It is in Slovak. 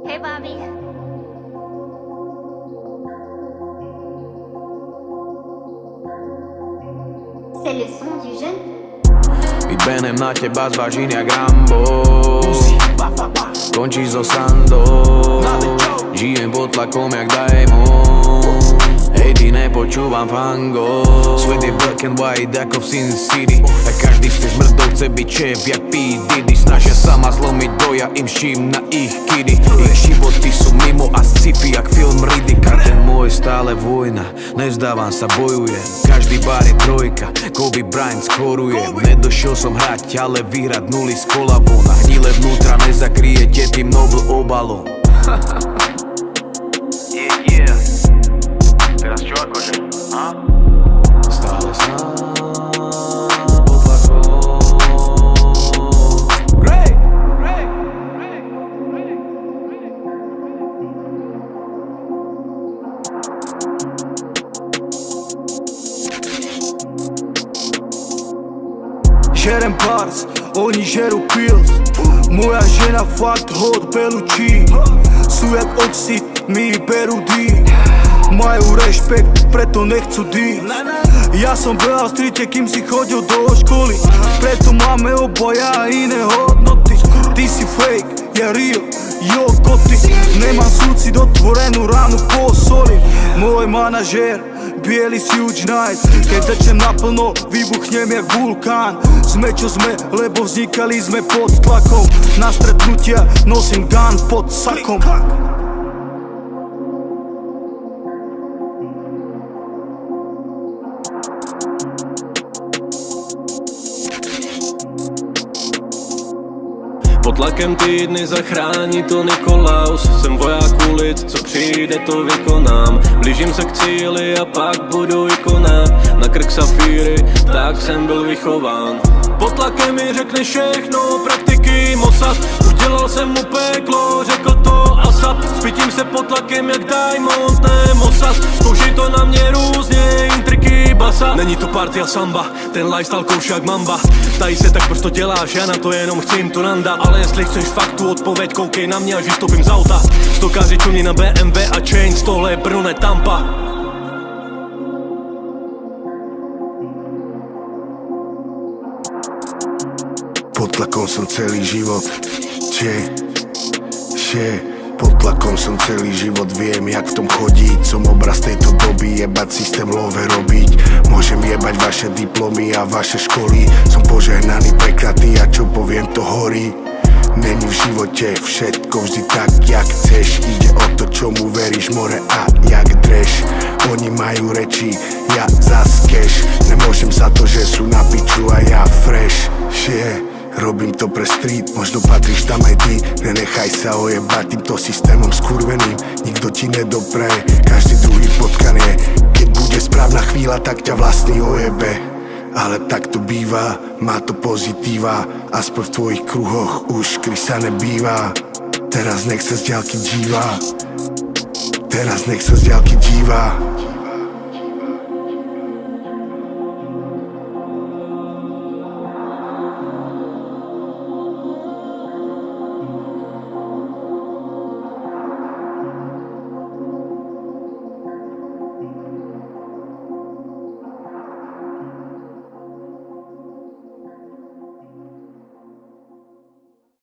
Hey Bobby. C'est le son du jeune. Vybenem na teba zvážim jak Rambo. Končíš so Sandou. Žijem pod tlakom jak Diamond. Hej, ty nepočúvam fango. Svet je black and white ako v Sin City. A každý z tých zmrdov chce byť šéf jak P. Diddy. Snažia sa ma zlomiť boja im ším na ich kidy. Ich životy sú mimo a sci-fi jak film Riddick. A ten môj stále vojna, nevzdávam sa, bojujem. Každý bar je trojka, Kobe Bryant skorujem. Nedošiel som hrať, ale vyhrať nuly z kolavu. Na hnile vnútra nezakryjete tým Noble obalom. Yeah. Teraz čo akože? Stále sám pod tlakom. Great. Žerem bars, oni žerú pills. Moja žena fakt hot belučí. Sú jak oxid, mi berú dý. Majú rešpekt, preto nechcú dý. Ja som behal v streete, kým si chodil do školy. Preto máme obaja iné hodnoty. Ty si fake, ja real, jo koty. Nemám súcit, otvorenú ránu posolím. Môj manažér, bielý huge night. Keď začnem naplno, vybuchnem jak vulkán. Sme čo sme, lebo vznikali sme pod tlakom. Na stretnutia nosím gun pod sakom. Pod tlakem týdny zachrání to Nikolaus. Jsem voják ulic, co přijde to vykonám. Blížím se k cíli a pak budu ikonát. Na krk safíry, tak jsem byl vychován. Pod tlakem mi řekne všechno, praktiky Mossad. Udělal jsem mu peklo, řekl to Asad. Spítím se pod tlakem jak Diamond, ne Mossad. Zkoušej to na mě různě, intriky basa. Není to party a samba, ten lifestyle kouš jak mamba. Ptají se, tak proč to děláš, já na to jenom chci jim to nandat. Ale jestli chceš fakt tu odpověď, koukej na mě, až vystoupím z auta. Stokáři čumí na BMW a Chains, tohle je Brno, ne Tampa. Pod tlakom som celý život, pod tlakom som celý život, viem jak v tom chodiť. Som obraz tejto doby, jebať systém love robiť. Môžem jebať vaše diplomy a vaše školy. Som požehnaný, prekratý a čo poviem to horí. Není v živote všetko vždy tak, jak chceš. Ide o to, čomu veríš, more a jak dreš. Oni majú reči, ja zas cash. Nemôžem za to, že sú na piču a ja fresh. Robím to pre street, možno patríš tam aj ty. Nenechaj sa ojebať týmto systémom skurveným. Nikto ti nedopraje, každý druhý potkan je. Keď bude správna chvíľa, tak ťa vlastný ojebe. Ale tak to býva, má to pozitíva. Aspoň v tvojich kruhoch už krysa nebýva. Teraz nech sa z diaľky díva.